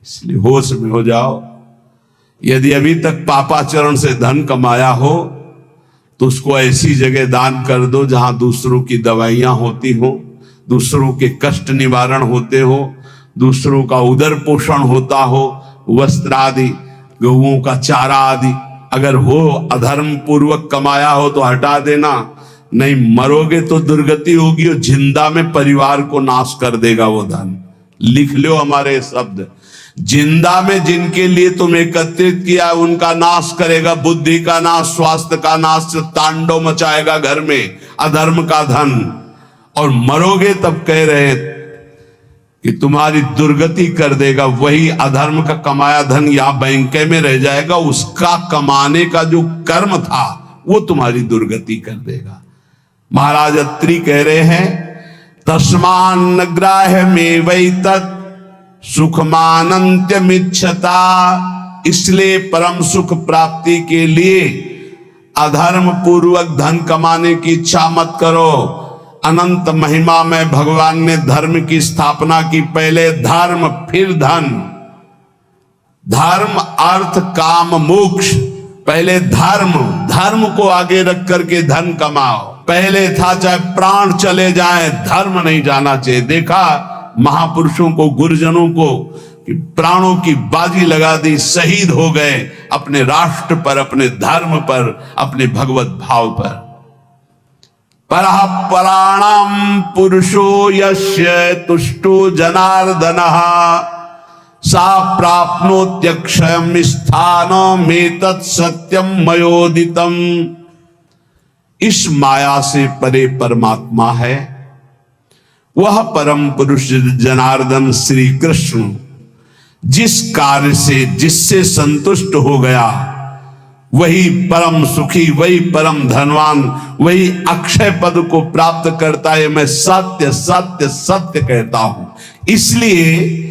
इसलिए होश में हो जाओ। यदि अभी तक पापाचरण से धन कमाया हो तो उसको ऐसी जगह दान कर दो जहां दूसरों की दवाइयां होती हो, दूसरों के कष्ट निवारण होते हो, दूसरों का उदर पोषण होता हो, वस्त्र आदि, गौओं का चारा आदि अगर हो, अधर्म पूर्वक कमाया हो तो हटा देना, नहीं मरोगे तो दुर्गति होगी और जिंदा में परिवार को नाश कर देगा वो धन। लिख लो हमारे शब्द, जिंदा में जिनके लिए तुम एकत्रित किया उनका नाश करेगा, बुद्धि का नाश, स्वास्थ्य का नाश, तांडव मचाएगा घर में अधर्म का धन। और मरोगे तब कह रहे कि तुम्हारी दुर्गति कर देगा, वही अधर्म का कमाया धन यहां बैंक में रह जाएगा, उसका कमाने का जो कर्म था वो तुम्हारी दुर्गति कर देगा। महाराज अत्रि कह रहे हैं तस्मान ग्राह्य में वही तत् सुखमानंत्यमिच्छता, इसलिए परम सुख प्राप्ति के लिए अधर्म पूर्वक धन कमाने की इच्छा मत करो। अनंत महिमा में भगवान ने धर्म की स्थापना की, पहले धर्म फिर धन, धर्म अर्थ काम मोक्ष, पहले धर्म, धर्म को आगे रख करके धन कमाओ। पहले था चाहे प्राण चले जाए धर्म नहीं जाना चाहिए। देखा महापुरुषों को, गुरुजनों को कि प्राणों की बाजी लगा दी, शहीद हो गए अपने राष्ट्र पर, अपने धर्म पर, अपने भगवत भाव पर। परः पराणाम पुरुषो यस्य तुष्टो जनार्दनः सा प्राप्नोत्यक्षयं स्थानमेतत् सत्यम मयोदितम्। इस माया से परे परमात्मा है, वह परम पुरुष जनार्दन श्री कृष्ण जिस कार्य से, जिससे संतुष्ट हो गया वही परम सुखी, वही परम धनवान, वही अक्षय पद को प्राप्त करता है। मैं सत्य सत्य सत्य कहता हूं। इसलिए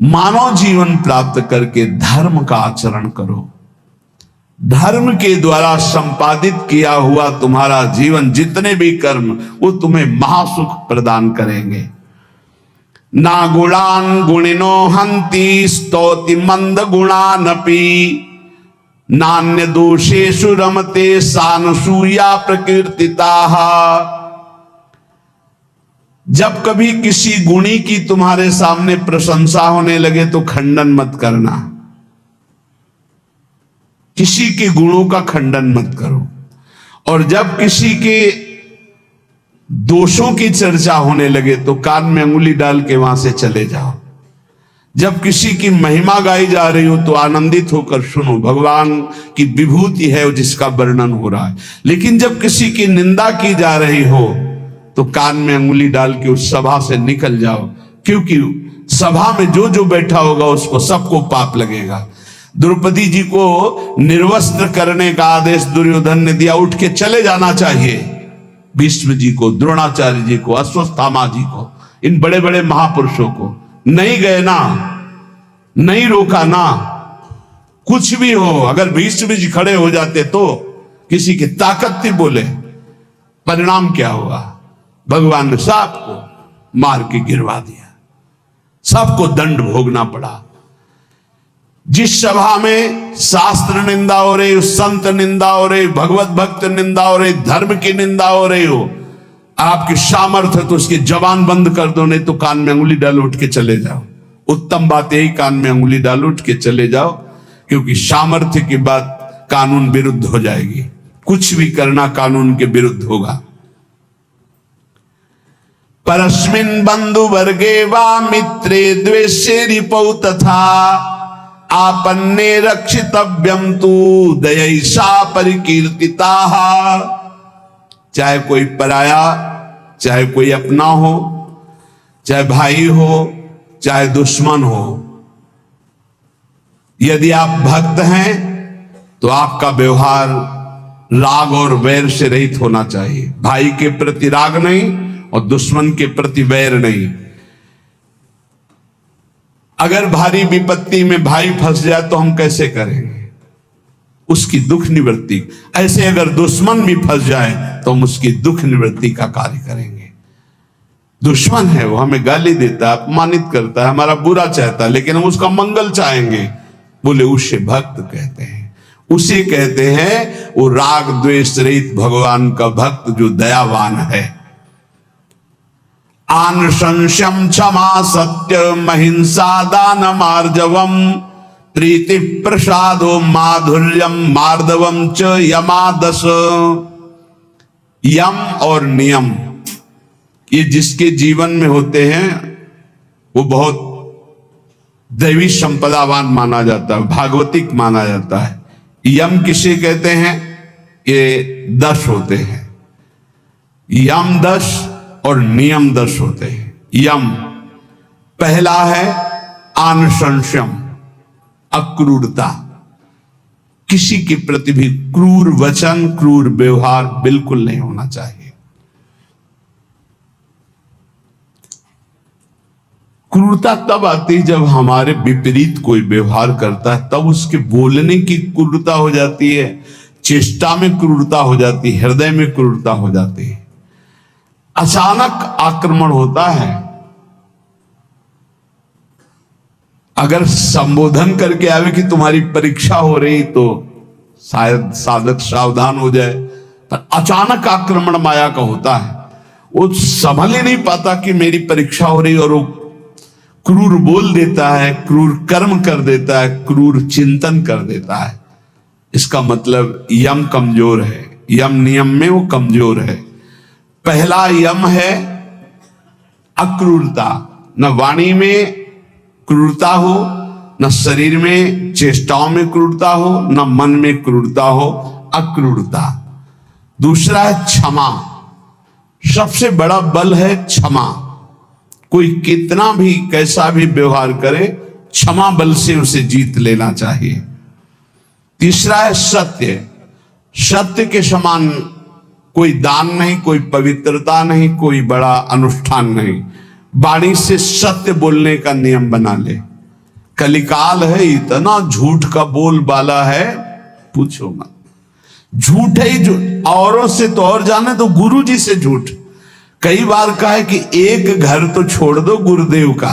मानव जीवन प्राप्त करके धर्म का आचरण करो। धर्म के द्वारा संपादित किया हुआ तुम्हारा जीवन, जितने भी कर्म, वो तुम्हें महासुख प्रदान करेंगे। ना गुणान गुणिनो हंति स्तौति मंद गुणानपि नान्य दोषेषु रमते सानसूया प्रकीर्तिताः। जब कभी किसी गुणी की तुम्हारे सामने प्रशंसा होने लगे तो खंडन मत करना, किसी के गुणों का खंडन मत करो। और जब किसी के दोषों की चर्चा होने लगे तो कान में अंगुली डाल के वहां से चले जाओ। जब किसी की महिमा गाई जा रही हो तो आनंदित होकर सुनो, भगवान की विभूति है जिसका वर्णन हो रहा है। लेकिन जब किसी की निंदा की जा रही हो तो कान में अंगुली डाल के उस सभा से निकल जाओ, क्योंकि सभा में जो जो बैठा होगा उसको सबको पाप लगेगा। द्रौपदी जी को निर्वस्त्र करने का आदेश दुर्योधन ने दिया, उठ के चले जाना चाहिए। भीष्म जी को, द्रोणाचार्य जी को, अश्वत्थामा जी को, इन बड़े बड़े महापुरुषों को नहीं गए ना, नहीं रोका ना। कुछ भी हो, अगर भीष्म जी खड़े हो जाते तो किसी की ताकत थी बोले, परिणाम क्या हुआ? भगवान ने सबको मार के गिरवा दिया, सबको दंड भोगना पड़ा। जिस सभा में शास्त्र निंदा हो रही हो, संत निंदा हो रही, भगवत भक्त निंदा हो रही, धर्म की निंदा हो रही हो, आपकी सामर्थ्य तो उसकी जबान बंद कर दो, नहीं तो कान में अंगुली डाल उठ के चले जाओ। उत्तम बात यही, कान में अंगुली डाल उठ के चले जाओ, क्योंकि सामर्थ्य की बात कानून विरुद्ध हो जाएगी। कुछ भी करना कानून के विरुद्ध होगा। परस्मिन् बंधु वर्गे वा मित्रे द्वेषे रिपौ तथा आपन्ने रक्षितव्यम तु दयैषा परिकीर्तिताः। चाहे कोई पराया, चाहे कोई अपना हो, चाहे भाई हो, चाहे दुश्मन हो, यदि आप भक्त हैं तो आपका व्यवहार राग और वैर से रहित होना चाहिए। भाई के प्रति राग नहीं और दुश्मन के प्रति वैर नहीं। अगर भारी विपत्ति में भाई फंस जाए तो हम कैसे करेंगे उसकी दुख निवृत्ति? ऐसे अगर दुश्मन भी फंस जाए तो हम उसकी दुख निवृत्ति का कार्य करेंगे। दुश्मन है, वो हमें गाली देता है, अपमानित करता है, हमारा बुरा चाहता है, लेकिन हम उसका मंगल चाहेंगे, बोले उसे भक्त कहते हैं। उसे कहते हैं वो राग द्वेष रहित भगवान का भक्त जो दयावान है। आन संशयम क्षमा सत्य महिंसा दान मार्जवम प्रीति प्रसादो माधुर्यम मार्दवम च यमादस। यम और नियम ये जिसके जीवन में होते हैं वो बहुत दैवी संपदावान माना जाता है, भागवतिक माना जाता है। यम किसे कहते हैं? ये 10 होते हैं, यम 10 और नियम 10 होते हैं। यम पहला है अनुशंसम, अक्रूरता, किसी के प्रति भी क्रूर वचन क्रूर व्यवहार बिल्कुल नहीं होना चाहिए। क्रूरता तब आती है जब हमारे विपरीत कोई व्यवहार करता है, तब उसके बोलने की क्रूरता हो जाती है, चेष्टा में क्रूरता हो जाती है, हृदय में क्रूरता हो जाती है। अचानक आक्रमण होता है। अगर संबोधन करके आवे कि तुम्हारी परीक्षा हो रही तो शायद साधक सावधान हो जाए, पर अचानक आक्रमण माया का होता है। वो संभल ही नहीं पाता कि मेरी परीक्षा हो रही, और वो क्रूर बोल देता है, क्रूर कर्म कर देता है, क्रूर चिंतन कर देता है। इसका मतलब यम कमजोर है, यम नियम में वो कमजोर है। पहला यम है अक्रूरता, न वाणी में क्रूरता हो, न शरीर में चेष्टाओं में क्रूरता हो, न मन में क्रूरता हो, अक्रूरता। दूसरा है क्षमा, सबसे बड़ा बल है क्षमा। कोई कितना भी कैसा भी व्यवहार करे, क्षमा बल से उसे जीत लेना चाहिए। तीसरा है सत्य, सत्य के समान कोई दान नहीं, कोई पवित्रता नहीं, कोई बड़ा अनुष्ठान नहीं। वाणी से सत्य बोलने का नियम बना ले। कलिकाल है, इतना झूठ का बोलबाला है, पूछो मत। झूठ है ही झूठ, औरों से तो और जाने तो गुरु जी से झूठ। कई बार कहा है कि एक घर तो छोड़ दो गुरुदेव का,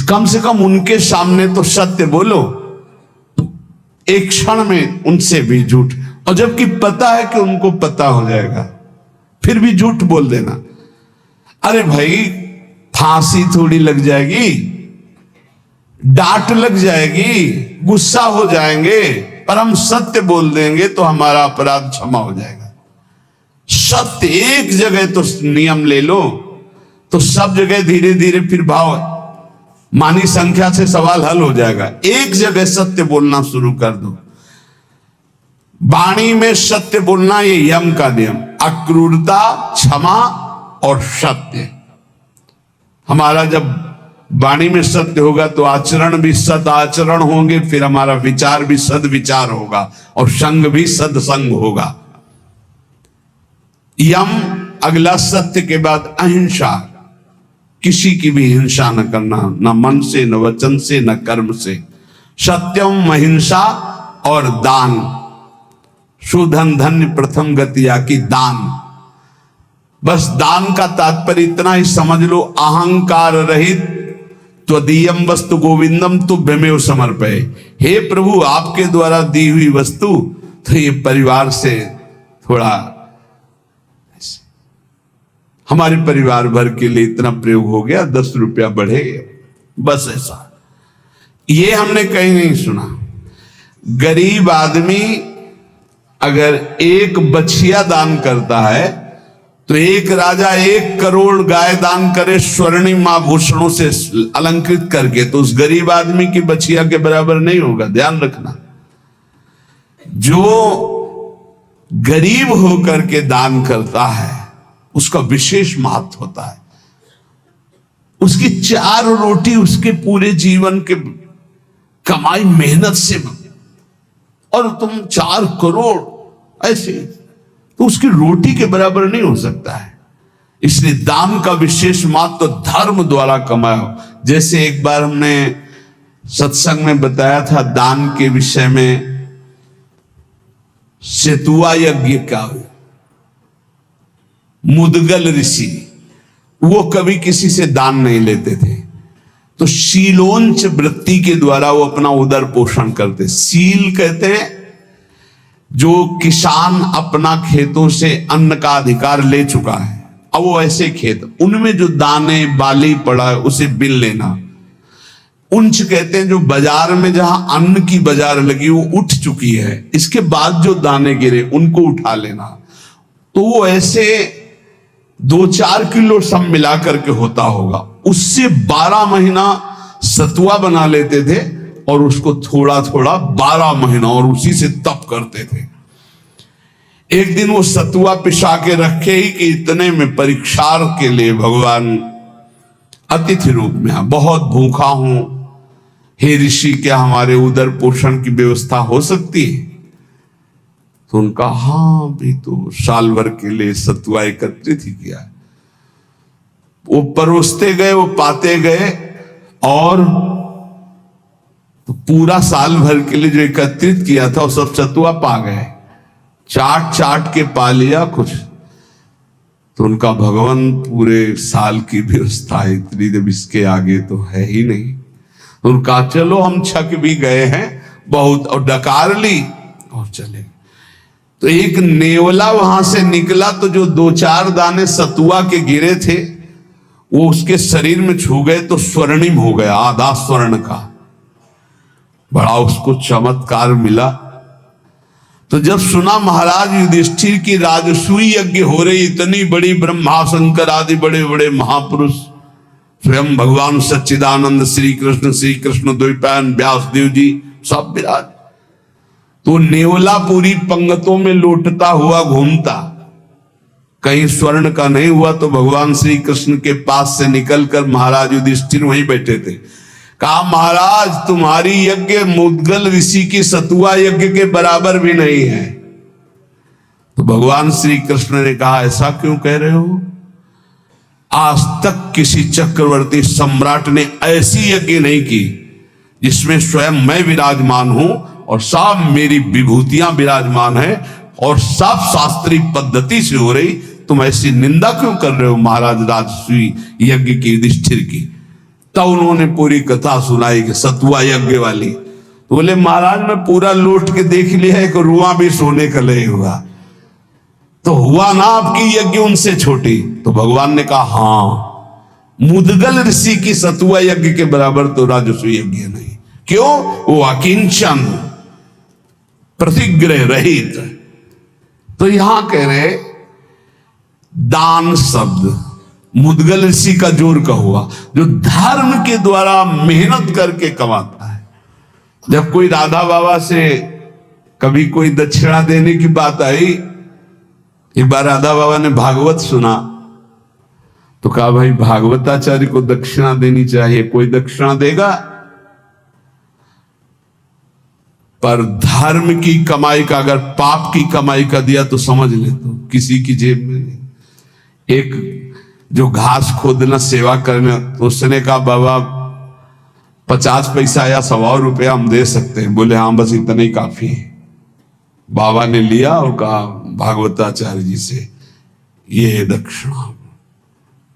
कम से कम उनके सामने तो सत्य बोलो। एक क्षण में उनसे भी झूठ, और जबकि पता है कि उनको पता हो जाएगा, फिर भी झूठ बोल देना। अरे भाई, फांसी थोड़ी लग जाएगी, डांट लग जाएगी, गुस्सा हो जाएंगे, पर हम सत्य बोल देंगे तो हमारा अपराध क्षमा हो जाएगा। सत्य एक जगह तो नियम ले लो तो सब जगह धीरे धीरे फिर भाव मानी संख्या से सवाल हल हो जाएगा। एक जगह सत्य बोलना शुरू कर दो। वाणी में सत्य बोलना, ये यम का नियम। अक्रूरता, क्षमा और सत्य। हमारा जब वाणी में सत्य होगा तो आचरण भी सद आचरण होंगे, फिर हमारा विचार भी सद विचार होगा, और संग भी सत्संग होगा। यम अगला सत्य के बाद अहिंसा, किसी की भी हिंसा न करना, न मन से, न वचन से, न कर्म से। सत्यम, अहिंसा और दान। सुधन धन्य प्रथम गतिया की दान। बस दान का तात्पर्य इतना ही समझ लो, अहंकार रहित त्वदीयम वस्तु गोविंदम तुभ्यमेव समर्पये। हे प्रभु, आपके द्वारा दी हुई वस्तु, तो ये परिवार से थोड़ा, हमारे परिवार भर के लिए इतना प्रयोग हो गया, 10 रुपया बढ़े, बस ऐसा। ये हमने कहीं नहीं सुना। गरीब आदमी अगर एक बछिया दान करता है तो एक राजा 1 करोड़ गाय दान करे स्वर्णिम आभूषणों से अलंकृत करके, तो उस गरीब आदमी की बछिया के बराबर नहीं होगा। ध्यान रखना, जो गरीब होकर के दान करता है उसका विशेष महत्व होता है। उसकी 4 रोटी उसके पूरे जीवन के कमाई मेहनत से, और तुम 4 करोड़ ऐसे, तो उसकी रोटी के बराबर नहीं हो सकता है। इसलिए दान का विशेष महत्व तो धर्म द्वारा कमाओ। जैसे एक बार हमने सत्संग में बताया था दान के विषय में, सेतुआ यज्ञ का, मुदगल ऋषि वो कभी किसी से दान नहीं लेते थे। तो शीलोंच वृत्ति के द्वारा वो अपना उदर पोषण करते। शील कहते हैं जो किसान अपना खेतों से अन्न का अधिकार ले चुका है, अब वो ऐसे खेत उनमें जो दाने बाली पड़ा है उसे बिन लेना। उंच कहते हैं जो बाजार में जहां अन्न की बाजार लगी वो उठ चुकी है, इसके बाद जो दाने गिरे उनको उठा लेना। तो वो ऐसे 2-4 किलो सब मिला करके होता होगा। उससे 12 महीना सतुआ बना लेते थे और उसको थोड़ा थोड़ा 12 महीना और उसी से तप करते थे। एक दिन वो सतुआ पिसा के रखे ही कि इतने में परीक्षार के लिए भगवान अतिथि रूप में आ, बहुत भूखा हूं हे ऋषि, क्या हमारे उदर पोषण की व्यवस्था हो सकती है? तो उनका हाँ भी तो साल भर के लिए सतुआ एकत्रित ही किया। वो परोसते गए, वो पाते गए और तो पूरा साल भर के लिए जो एकत्रित किया था वो सब सतुआ पा गए। चाट चाट के पा लिया कुछ, तो उनका भगवान पूरे साल की व्यवस्था इतनी जब इसके आगे तो है ही नहीं। तो उनका चलो हम छक भी गए हैं बहुत, और डकार ली और चले। तो एक नेवला वहां से निकला तो जो 2-4 दाने सतुआ के गिरे थे वो उसके शरीर में छू गए तो स्वर्णिम हो गया, आधा स्वर्ण का। बड़ा उसको चमत्कार मिला। तो जब सुना महाराज युधिष्ठिर की राजसूय यज्ञ हो रही, इतनी बड़ी ब्रह्मा शंकर आदि बड़े बड़े महापुरुष, स्वयं भगवान सच्चिदानंद श्री कृष्ण द्वैपायन व्यासदेव जी सब विराज, तो नेवला पूरी पंगतों में लौटता हुआ घूमता, कहीं स्वर्ण का नहीं हुआ। तो भगवान श्री कृष्ण के पास से निकलकर महाराज युधिष्ठिर वहीं बैठे थे। कहा महाराज तुम्हारी यज्ञ मुद्गल ऋषि की सतुआ यज्ञ के बराबर भी नहीं है। तो भगवान श्री कृष्ण ने कहा ऐसा क्यों कह रहे हो? आज तक किसी चक्रवर्ती सम्राट ने ऐसी यज्ञ नहीं की जिसमें स्वयं मैं विराजमान हूं और सब मेरी विभूतियां विराजमान है और सब शास्त्रीय पद्धति से हो रही। तुम ऐसी निंदा क्यों कर रहे हो महाराज राजसूय यज्ञ की युधिष्ठिर की? तब उन्होंने पूरी कथा सुनाई कि सतुआ यज्ञ वाली। तो बोले महाराज मैं पूरा लौट के देख लिया, एक रुआ भी सोने का नहीं हुआ, तो हुआ ना आपकी यज्ञ उनसे छोटी? तो भगवान ने कहा हाँ, मुद्गल ऋषि की सतुआ यज्ञ के बराबर तो राजसूय यज्ञ नहीं। क्यों? वो अकिंचन, प्रतिग्रह रहित। तो यहां कह रहे दान शब्द मुद्गल ऋषि का जोर का हुआ, जो धर्म के द्वारा मेहनत करके कमाता है। जब कोई राधा बाबा से कभी कोई दक्षिणा देने की बात आई, एक बार राधा बाबा ने भागवत सुना तो कहा भाई भागवताचार्य को दक्षिणा देनी चाहिए, कोई दक्षिणा देगा? पर धर्म की कमाई का, अगर पाप की कमाई का दिया तो समझ ले तो किसी की जेब में नहीं। एक जो घास खोदना सेवा करना, तो उसने कहा बाबा 50 पैसा या 100 रुपया हम दे सकते हैं। बोले हाँ बस इतना ही काफी है। बाबा ने लिया और कहा भागवताचार्य जी से ये दक्षिणा।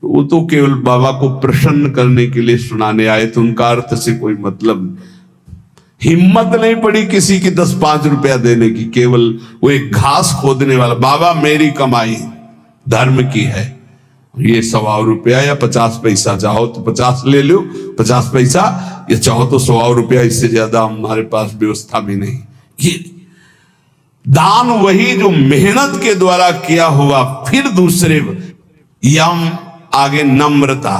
तो वो तो केवल बाबा को प्रसन्न करने के लिए सुनाने आए, तो उनका अर्थ से कोई मतलब, हिम्मत नहीं पड़ी किसी की 10-5 रुपया देने की। केवल वो एक घास खोदने वाला, बाबा मेरी कमाई धर्म की है, ये 100 रुपया या 50 पैसा, चाहो तो 50 ले लो 50 पैसा, या चाहो तो 100 रुपया, इससे ज्यादा हमारे पास व्यवस्था भी नहीं। ये दान वही जो मेहनत के द्वारा किया हुआ। फिर दूसरे यम आगे नम्रता,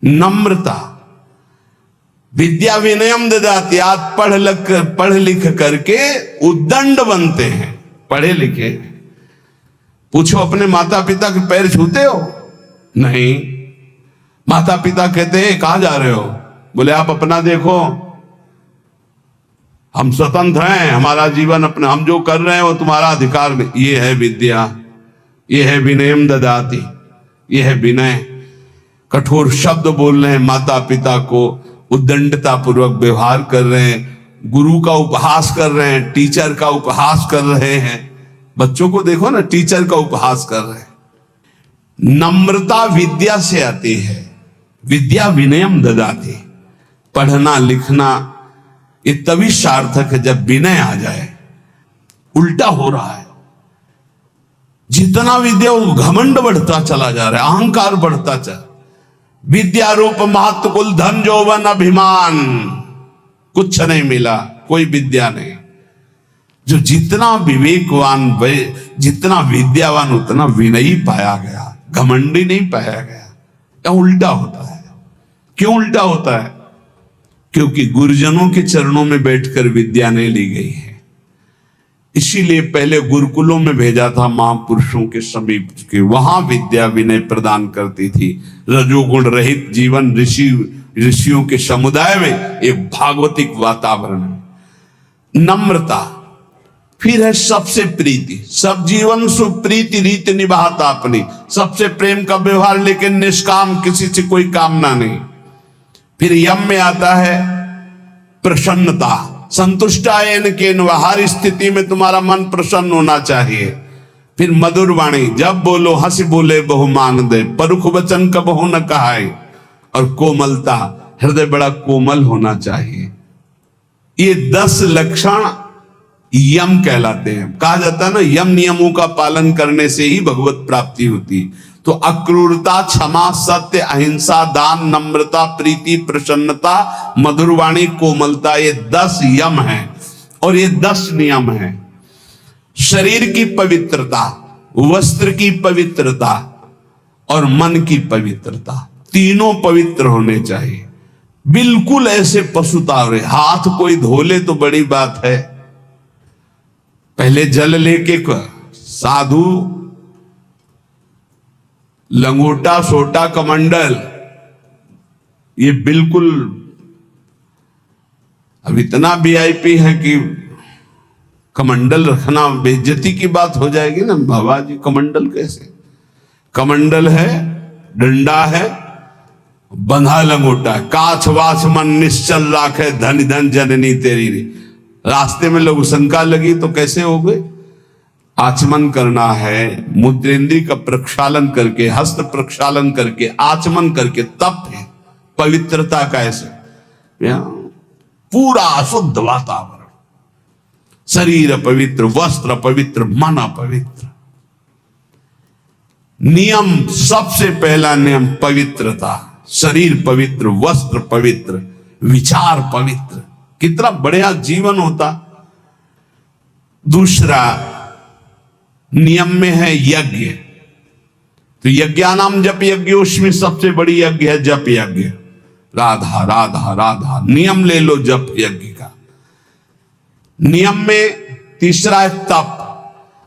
नम्रता विद्या विनयम ददाति। आज पढ़ लिख करके उद्दंड बनते हैं, पढ़े लिखे। पूछो अपने माता पिता के पैर छूते हो? नहीं। माता पिता कहते हैं कहां जा रहे हो? बोले आप अपना देखो, हम स्वतंत्र हैं, हमारा जीवन अपने, हम जो कर रहे हैं वो तुम्हारा अधिकार नहीं। ये है विद्या, ये है विनयम ददाति, ये है विनय। कठोर शब्द बोल रहे हैं माता पिता को, उद्दंडता पूर्वक व्यवहार कर रहे हैं, गुरु का उपहास कर रहे हैं, टीचर का उपहास कर रहे हैं। बच्चों को देखो ना, टीचर का उपहास कर रहे हैं। नम्रता विद्या से आती है, विद्या विनयम ददाति। पढ़ना लिखना ये तभी सार्थक है जब विनय आ जाए। उल्टा हो रहा है, जितना विद्या वो घमंड बढ़ता चला जा रहा है, अहंकार बढ़ता चला। विद्या रूप महत्व कुल धन जौवन अभिमान, कुछ नहीं मिला, कोई विद्या नहीं। जो जितना विवेकवान जितना विद्यावान उतना विनयी पाया गया, घमंडी नहीं पाया गया। क्या उल्टा होता है? क्यों उल्टा होता है? क्योंकि गुरुजनों के चरणों में बैठकर विद्या नहीं ली गई है। इसीलिए पहले गुरुकुलों में भेजा था महापुरुषों के समीप के, वहां विद्या विनय प्रदान करती थी। रजोगुण रहित जीवन ऋषियों के समुदाय में एक भागवतिक वातावरण, नम्रता, फिर है सबसे प्रीति। सब जीवन सुप्रीति रीत निभाता अपनी, सबसे प्रेम का व्यवहार, लेकिन निष्काम, किसी से कोई कामना नहीं। फिर यम में आता है प्रसन्नता, संतुष्टायन के हर स्थिति में तुम्हारा मन प्रसन्न होना चाहिए। फिर मधुर वाणी, जब बोलो हंसी बोले बहु मान दे, परुख वचन कबहु न कहाए। और कोमलता, हृदय बड़ा कोमल होना चाहिए। ये 10 लक्षण यम कहलाते हैं। कहा जाता है ना, यम नियमों का पालन करने से ही भगवत प्राप्ति होती। तो अक्रूरता, क्षमा, सत्य, अहिंसा, दान, नम्रता, प्रीति, प्रसन्नता, मधुरवाणी, कोमलता, ये 10 यम हैं और ये 10 नियम हैं। शरीर की पवित्रता, वस्त्र की पवित्रता और मन की पवित्रता, तीनों पवित्र होने चाहिए। बिल्कुल ऐसे पशुतावरे, हाथ कोई धोले तो बड़ी बात है, पहले जल लेके साधु लंगोटा सोटा कमंडल, ये बिल्कुल अब इतना वीआईपी है कि कमंडल रखना बेइज्जती की बात हो जाएगी ना। बाबा जी कमंडल कैसे? कमंडल है, डंडा है, बंधा लंगोटा, काछ वाछ मन निश्चल राखे, धन धन जननी तेरी। रास्ते में लोग शंका लगी तो कैसे हो गए? आचमन करना है, मुद्रेंद्री का प्रक्षालन करके, हस्त प्रक्षालन करके, आचमन करके, तब है पवित्रता का ऐसे पूरा शुद्ध वातावरण, शरीर पवित्र, वस्त्र पवित्र, मन पवित्र। नियम, सबसे पहला नियम पवित्रता, शरीर पवित्र, वस्त्र पवित्र, विचार पवित्र, कितना बढ़िया जीवन होता। दूसरा नियम में है यज्ञ। तो यज्ञानाम जप यज्ञ, उसमें सबसे बड़ी यज्ञ है जप यज्ञ। राधा राधा राधा, नियम ले लो जप यज्ञ का। नियम में तीसरा है तप,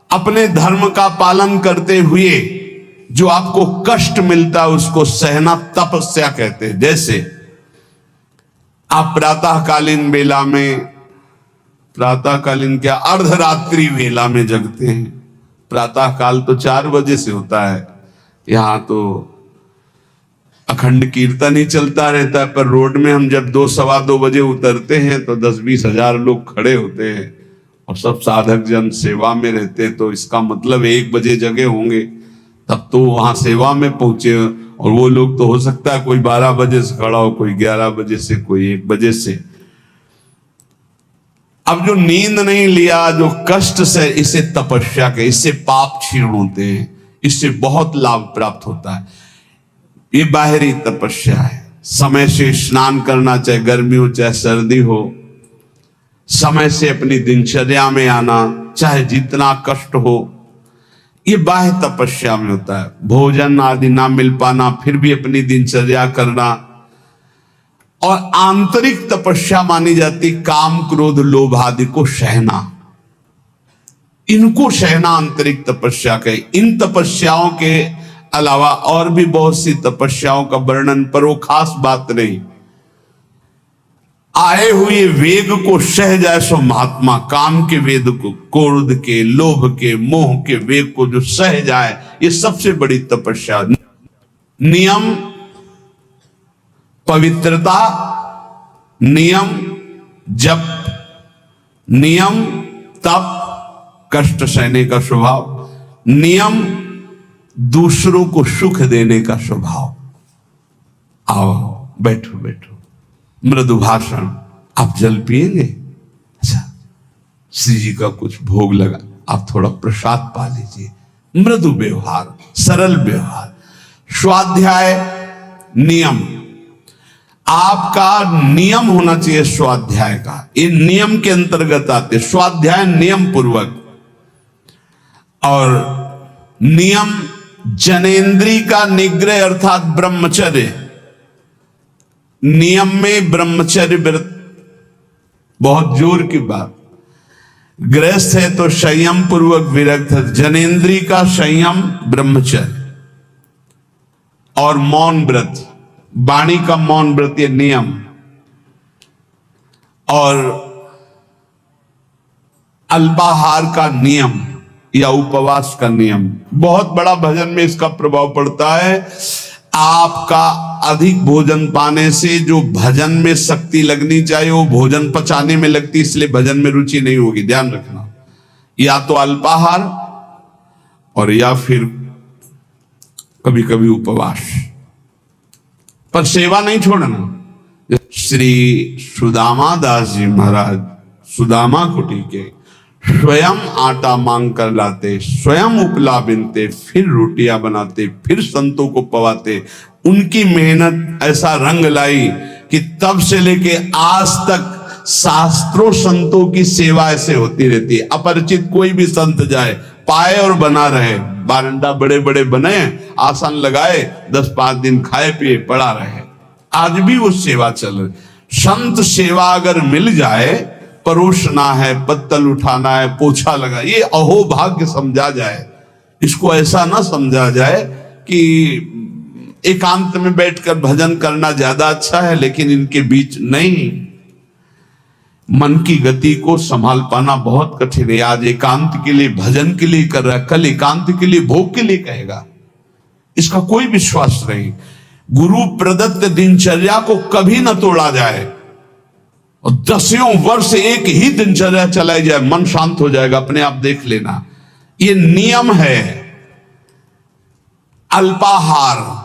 अपने धर्म का पालन करते हुए जो आपको कष्ट मिलता है उसको सहना तपस्या कहते हैं। जैसे आप प्रातःकालीन वेला में, प्रातःकालीन क्या, अर्धरात्रि वेला में जगते हैं। प्रातः काल तो 4 बजे से होता है, यहां तो अखंड कीर्तन ही चलता रहता है। पर रोड में हम जब 2 सवा 2 बजे उतरते हैं तो 10-20 हजार लोग खड़े होते हैं और सब साधक जन सेवा में रहते हैं। तो इसका मतलब 1 बजे जगे होंगे, तब तो वहां सेवा में पहुंचे। और वो लोग तो हो सकता है कोई 12 बजे से खड़ा हो, कोई 11 बजे से, कोई 1 बजे से। अब जो नींद नहीं लिया, जो कष्ट से, इसे तपस्या के, इससे पाप क्षीण होते हैं, इससे बहुत लाभ प्राप्त होता है। ये बाहरी तपस्या है। समय से स्नान करना, चाहे गर्मी हो चाहे सर्दी हो, समय से अपनी दिनचर्या में आना, चाहे जितना कष्ट हो, ये बाह्य तपस्या में होता है। भोजन आदि ना मिल पाना, फिर भी अपनी दिनचर्या करना। और आंतरिक तपस्या मानी जाती काम क्रोध लोभ आदि को सहना, इनको सहना आंतरिक तपस्या के। इन तपस्याओं के अलावा और भी बहुत सी तपस्याओं का वर्णन, पर वो खास बात नहीं। आए हुए वेग को सह जाए सो महात्मा, काम के वेग को, क्रोध के, लोभ के, मोह के वेग को जो सह जाए, ये सबसे बड़ी तपस्या। नियम पवित्रता, नियम जप, नियम तप, कष्ट सहने का स्वभाव, नियम दूसरों को सुख देने का स्वभाव। आओ बैठो बैठो, मृदु भाषण। आप जल पिएंगे? अच्छा, श्री जी का कुछ भोग लगा, आप थोड़ा प्रसाद पा लीजिए। मृदु व्यवहार, सरल व्यवहार। स्वाध्याय नियम, आपका नियम होना चाहिए स्वाध्याय का। ये नियम के अंतर्गत आते स्वाध्याय, नियम पूर्वक। और नियम जनेन्द्री का निग्रह अर्थात ब्रह्मचर्य। नियम में ब्रह्मचर्य व्रत बहुत जोर की बात। गृहस्थ है तो संयम पूर्वक विरक्त है। जनेन्द्री का संयम ब्रह्मचर्य और मौन व्रत, वाणी का मौन व्रत, ये नियम। और अल्पाहार का नियम या उपवास का नियम, बहुत बड़ा भजन में इसका प्रभाव पड़ता है। आपका अधिक भोजन पाने से जो भजन में शक्ति लगनी चाहिए वो भोजन पचाने में लगती, इसलिए भजन में रुचि नहीं होगी। ध्यान रखना, या तो अल्पाहार और या फिर कभी कभी उपवास, पर सेवा नहीं छोड़ना। श्री सुदामा दास जी महाराज सुदामा कुटी के स्वयं आटा मांग कर लाते, स्वयं उपला बिनते, फिर रोटियां बनाते, फिर संतों को पवाते। उनकी मेहनत ऐसा रंग लाई कि तब से लेके आज तक शास्त्रों संतों की सेवा ऐसे होती रहती है। अपरिचित कोई भी संत जाए, पाए और बना रहे। बारंडा बड़े बड़े बने, आसन लगाए, 10-5 दिन खाए पिए पड़ा रहे। आज भी वो सेवा चल रही। संत सेवा अगर मिल जाए, परोसना है, पत्तल उठाना है, पोछा लगा, ये अहोभाग्य समझा जाए। इसको ऐसा ना समझा जाए कि एकांत में बैठकर भजन करना ज्यादा अच्छा है, लेकिन इनके बीच नहीं। मन की गति को संभाल पाना बहुत कठिन है। आज एकांत के लिए भजन के लिए कर रहा है, कल एकांत के लिए भोग के लिए कहेगा, इसका कोई विश्वास नहीं। गुरु प्रदत्त दिनचर्या को कभी न तोड़ा जाए, और 10 वर्ष एक ही दिनचर्या चलाई जाए, मन शांत हो जाएगा अपने आप, देख लेना। ये नियम है। अल्पाहार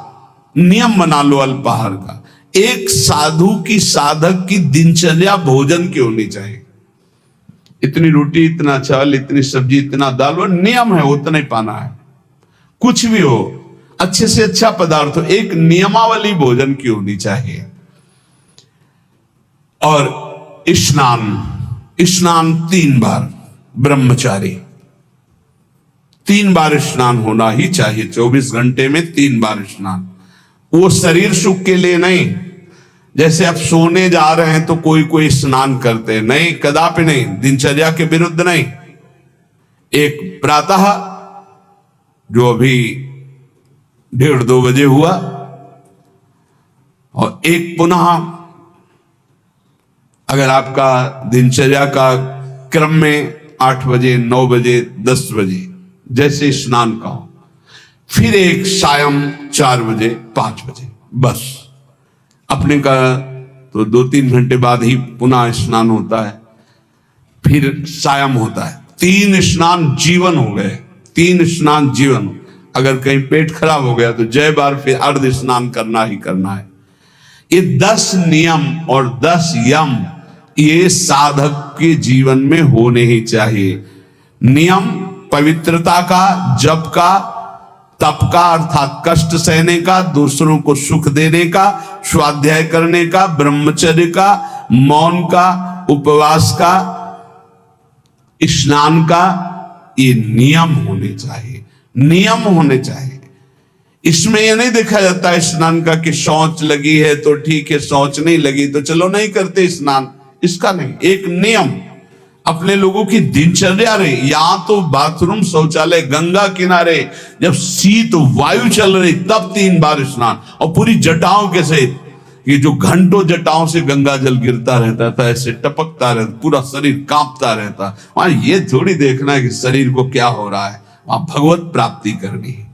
नियम बना लो अल्पाहार का। एक साधु की, साधक की दिनचर्या भोजन की होनी चाहिए। इतनी रोटी, इतना चावल, इतनी सब्जी, इतना दाल, वो नियम है, उतना ही पाना है। कुछ भी हो, अच्छे से अच्छा पदार्थ हो, एक नियमावली भोजन की होनी चाहिए। और स्नान 3 बार, ब्रह्मचारी 3 बार स्नान होना ही चाहिए। 24 घंटे में 3 बार स्नान। वो शरीर सुख के लिए नहीं, जैसे आप सोने जा रहे हैं तो कोई कोई स्नान करते हैं, नहीं, कदापि नहीं, दिनचर्या के विरुद्ध नहीं। एक प्रातः जो अभी 1:30-2 बजे हुआ, और एक पुनः अगर आपका दिनचर्या का क्रम में 8 बजे, 9 बजे, 10 बजे जैसे स्नान का हो, फिर एक सायं 4 बजे, 5 बजे, बस। अपने का तो 2-3 घंटे बाद ही पुनः स्नान होता है, फिर सायं होता है। 3 स्नान जीवन हो गए, 3 स्नान जीवन। अगर कहीं पेट खराब हो गया तो जय बार फिर अर्ध स्नान करना ही करना है। ये 10 नियम और 10 यम ये साधक के जीवन में होने ही चाहिए। नियम पवित्रता का, जप का, तप का अर्थात कष्ट सहने का, दूसरों को सुख देने का, स्वाध्याय करने का, ब्रह्मचर्य का, मौन का, उपवास का, स्नान का, ये नियम होने चाहिए। नियम होने चाहिए। इसमें यह नहीं देखा जाता स्नान का कि शौच लगी है तो ठीक है, शौच नहीं लगी तो चलो नहीं करते स्नान, इसका नहीं। एक नियम अपने लोगों की दिनचर्या रहे। यहां तो बाथरूम, शौचालय गंगा किनारे, जब शीत वायु चल रही तब 3 बार स्नान, और पूरी जटाओं के सहित। ये जो घंटों जटाओं से गंगा जल गिरता रहता था, ऐसे टपकता रहता, पूरा शरीर कांपता रहता। वहां ये थोड़ी देखना है कि शरीर को क्या हो रहा है, वहां भगवत प्राप्ति करनी है।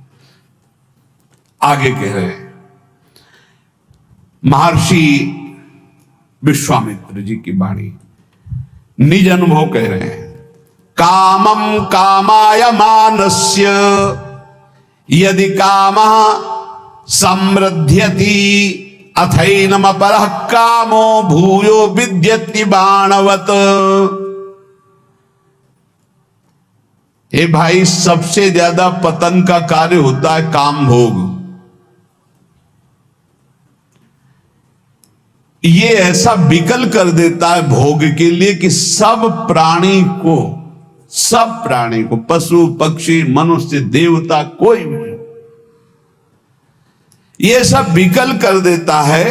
आगे कह रहे हैं महर्षि विश्वामित्र जी की वाणी, निज अनुभव कह रहे हैं। कामम कामाय मानस्य यदि कामः समृद्ध्यति अथैनम परः कामो भूयो विद्यति बाणवत। हे भाई, सबसे ज्यादा पतन का कार्य होता है काम भोग। ये ऐसा विकल कर देता है भोग के लिए कि सब प्राणी को, पशु पक्षी मनुष्य देवता कोई भी, ये सब विकल कर देता है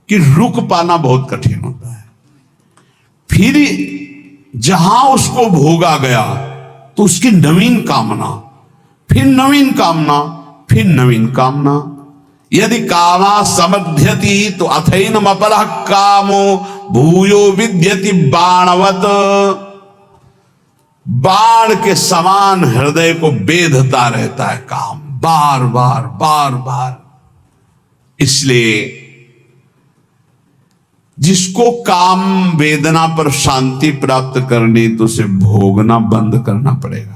कि रुक पाना बहुत कठिन होता है। फिर जहां उसको भोगा गया तो उसकी नवीन कामना, फिर नवीन कामना, फिर नवीन कामना। यदि कामा समध्यति तो अथैनम अपरः कामो भूयो विद्यति बाणवत। बाण के समान हृदय को बेधता रहता है काम, बार बार बार बार। इसलिए जिसको काम वेदना पर शांति प्राप्त करनी तो उसे भोगना बंद करना पड़ेगा।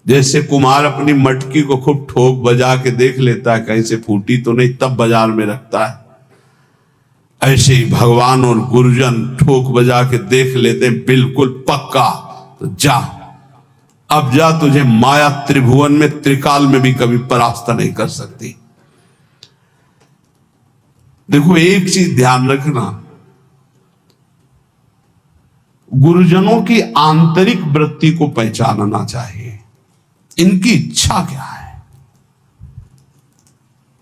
जैसे कुम्हार अपनी मटकी को खूब ठोक बजा के देख लेता है कहीं से फूटी तो नहीं, तब बाजार में रखता है। ऐसे ही भगवान और गुरुजन ठोक बजा के देख लेते हैं बिल्कुल पक्का, तो जा, अब जा, तुझे माया त्रिभुवन में त्रिकाल में भी कभी परास्त नहीं कर सकती। देखो, एक चीज ध्यान रखना, गुरुजनों की आंतरिक वृत्ति को पहचानना चाहिए। इनकी इच्छा क्या है,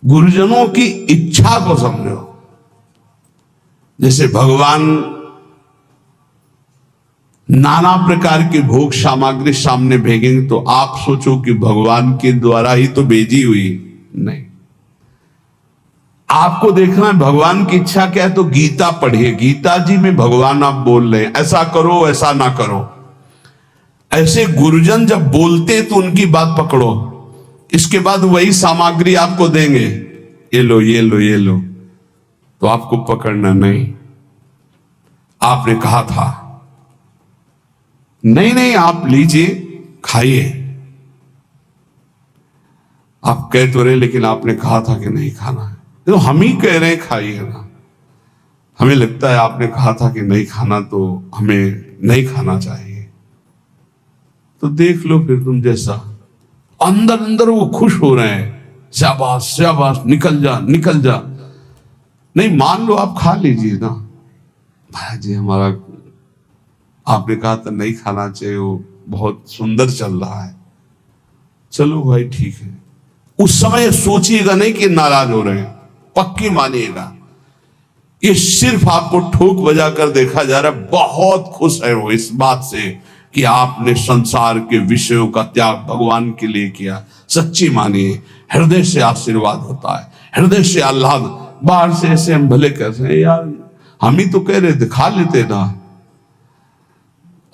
गुरुजनों की इच्छा को समझो। जैसे भगवान नाना प्रकार की भोग सामग्री सामने भेजेंगे तो आप सोचो कि भगवान के द्वारा ही तो भेजी हुई, नहीं। आपको देखना है भगवान की इच्छा क्या है, तो गीता पढ़िए। गीता जी में भगवान आप बोल रहे हैं ऐसा करो ऐसा ना करो। ऐसे गुरुजन जब बोलते तो उनकी बात पकड़ो, इसके बाद वही सामग्री आपको देंगे, ये लो ये लो ये लो, तो आपको पकड़ना नहीं। आपने कहा था नहीं नहीं आप लीजिए खाइए, आप कह तो रहे लेकिन आपने कहा था कि नहीं खाना है, तो हम ही कह रहे हैं खाइए ना। हमें लगता है आपने कहा था कि नहीं खाना तो हमें नहीं खाना चाहिए, तो देख लो फिर तुम जैसा। अंदर अंदर वो खुश हो रहे हैं, शाबाश शाबाश, निकल जा निकल जा। नहीं, मान लो आप खा लीजिए ना, भाई जी हमारा आपने कहा था नहीं खाना चाहिए, वो बहुत सुंदर चल रहा है, चलो भाई ठीक है। उस समय सोचिएगा नहीं कि नाराज हो रहे हैं, पक्की मानिएगा। ये सिर्फ आपको ठोक बजा कर देखा जा रहा है, बहुत खुश है वो इस बात से कि आपने संसार के विषयों का त्याग भगवान के लिए किया। सच्ची मानिए, हृदय से आशीर्वाद होता है, हृदय से आह्लाद। बाहर से ऐसे हम भले कहते हैं यार हम ही तो कह रहे थे खा लेते ना,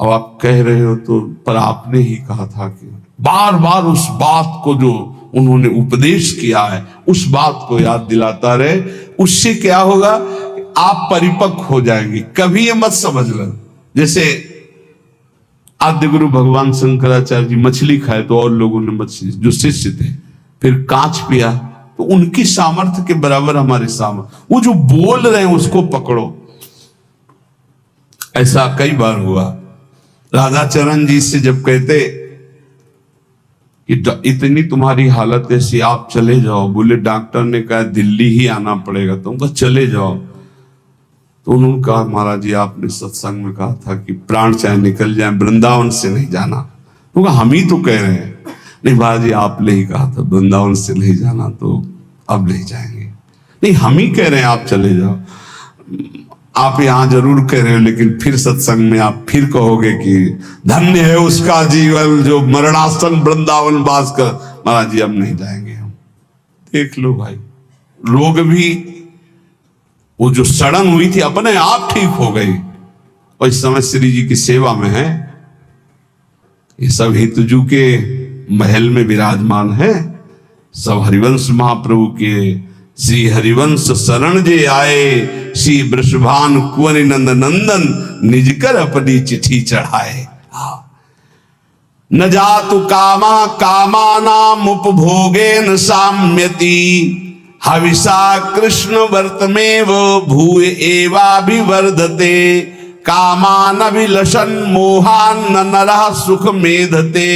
अब आप कह रहे हो तो, पर आपने ही कहा था कि बार बार उस बात को जो उन्होंने उपदेश किया है उस बात को याद दिलाता रहे। उससे क्या होगा, आप परिपक्व हो जाएंगे। कभी ये मत समझ लो जैसे आद्य गुरु भगवान शंकराचार्य जी मछली खाए तो और लोगों ने मछली, जो शिष्य थे, फिर कांच पिया, तो उनकी सामर्थ्य के बराबर हमारे सामर्थ्य। वो जो बोल रहे हैं उसको पकड़ो। ऐसा कई बार हुआ, राधाचरण जी से जब कहते कि इतनी तुम्हारी हालत ऐसी, आप चले जाओ, बोले डॉक्टर ने कहा दिल्ली ही आना पड़ेगा, तुमको चले जाओ। तो उन्होंने कहा महाराज जी आपने सत्संग में कहा था कि प्राण चाहे निकल जाए वृंदावन से नहीं जाना। तो हम ही तो कह रहे हैं, नहीं महाराज जी आपने ही कहा था वृंदावन से नहीं जाना, तो अब नहीं जाएंगे। नहीं, हम ही कह रहे हैं आप चले जाओ। आप यहां जरूर कह रहे हो लेकिन फिर सत्संग में आप फिर कहोगे कि धन्य है उसका जीवन जो मरणासन वृंदावन वास कर। महाराज जी अब नहीं जाएंगे हम। देख लो भाई, रोग भी वो जो सड़न हुई थी अपने आप ठीक हो गई, और इस समय श्री जी की सेवा में है। ये सब हितजू के महल में विराजमान है, सब हरिवंश महाप्रभु के। श्री हरिवंश शरण जे आए, श्री वृषभान कुंवर नंद नंदन, निज कर अपनी चिट्ठी चढ़ाए। न जातु कामा कामानाम उपभोगेन साम्यति हविषा कृष्ण वर्तमेव भूय एवाभिवर्धते कामान अभिलषन् मोहान न नरः सुख मेधते।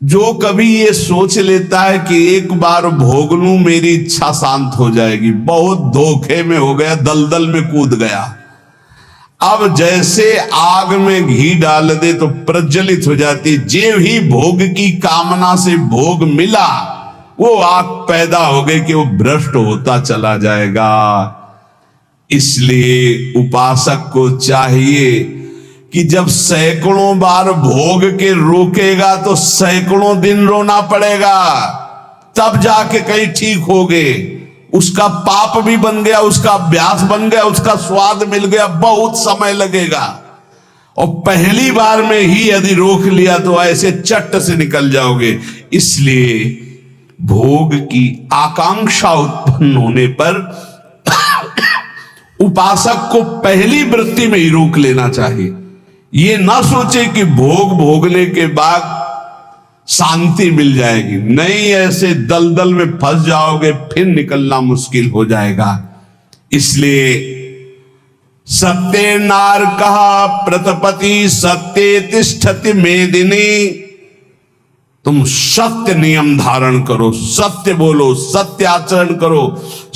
जो कभी ये सोच लेता है कि एक बार भोग लूं मेरी इच्छा शांत हो जाएगी, बहुत धोखे में हो गया, दलदल में कूद गया। अब जैसे आग में घी डाल दे तो प्रज्वलित हो जाती, जे ही भोग की कामना से भोग मिला वो आग पैदा हो गई कि वो भ्रष्ट होता चला जाएगा। इसलिए उपासक को चाहिए कि जब सैकड़ों बार भोग के रोकेगा तो सैकड़ों दिन रोना पड़ेगा, तब जाके कहीं ठीक हो गए। उसका पाप भी बन गया, उसका अभ्यास बन गया, उसका स्वाद मिल गया, बहुत समय लगेगा। और पहली बार में ही यदि रोक लिया तो ऐसे चट से निकल जाओगे। इसलिए भोग की आकांक्षा उत्पन्न होने पर उपासक को पहली वृत्ति में ही रोक लेना चाहिए। ये ना सोचे कि भोग भोगने के बाद शांति मिल जाएगी, नहीं, ऐसे दलदल में फंस जाओगे, फिर निकलना मुश्किल हो जाएगा। इसलिए सत्य नार कहा प्रतपति सत्य तिष्ठति मेदिनी। तुम सत्य नियम धारण करो, सत्य बोलो, सत्य आचरण करो।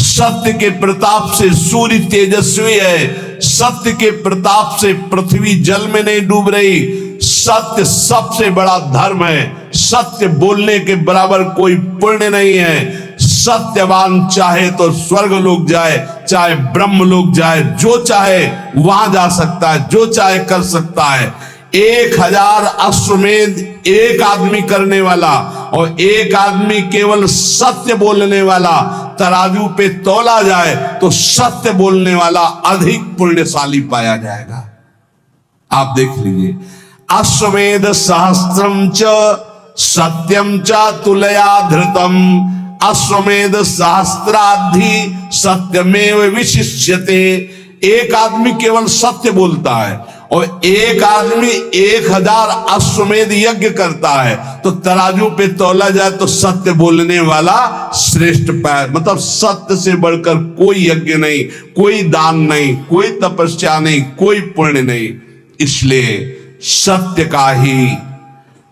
सत्य के प्रताप से सूर्य तेजस्वी है, सत्य के प्रताप से पृथ्वी जल में नहीं डूब रही। सत्य सबसे बड़ा धर्म है, सत्य बोलने के बराबर कोई पुण्य नहीं है। सत्यवान चाहे तो स्वर्ग लोग जाए, चाहे ब्रह्म लोग जाए, जो चाहे वहां जा सकता है, जो चाहे कर सकता है। 1000 अश्वमेध एक आदमी करने वाला और एक आदमी केवल सत्य बोलने वाला तराजू पे तोला जाए तो सत्य बोलने वाला अधिक पुण्यशाली पाया जाएगा। आप देख लीजिए, अश्वमेध सहस्त्रम च सत्यम च तुलया धृतम अश्वमेध सहस्त्राधि सत्यमेव विशिष्यते। एक आदमी केवल सत्य बोलता है और एक आदमी 1000 अश्वमेध यज्ञ करता है, तो तराजू पे तौला जाए तो सत्य बोलने वाला श्रेष्ठ पाए। मतलब सत्य से बढ़कर कोई यज्ञ नहीं, कोई दान नहीं, कोई तपस्या नहीं, कोई पुण्य नहीं। इसलिए सत्य का ही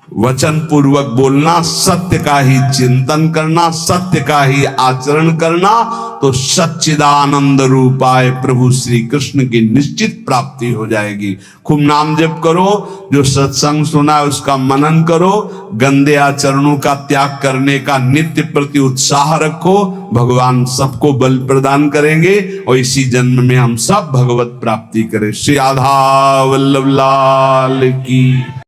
वचन पूर्वक बोलना, सत्य का ही चिंतन करना, सत्य का ही आचरण करना, तो सच्चिदानंद रूपाय प्रभु श्री कृष्ण की निश्चित प्राप्ति हो जाएगी। खूब नाम जप करो, जो सत्संग सुना है उसका मनन करो, गंदे आचरणों का त्याग करने का नित्य प्रति उत्साह रखो। भगवान सबको बल प्रदान करेंगे और इसी जन्म में हम सब भगवत प्राप्ति करें। श्री राधा वल्लभ लाल की।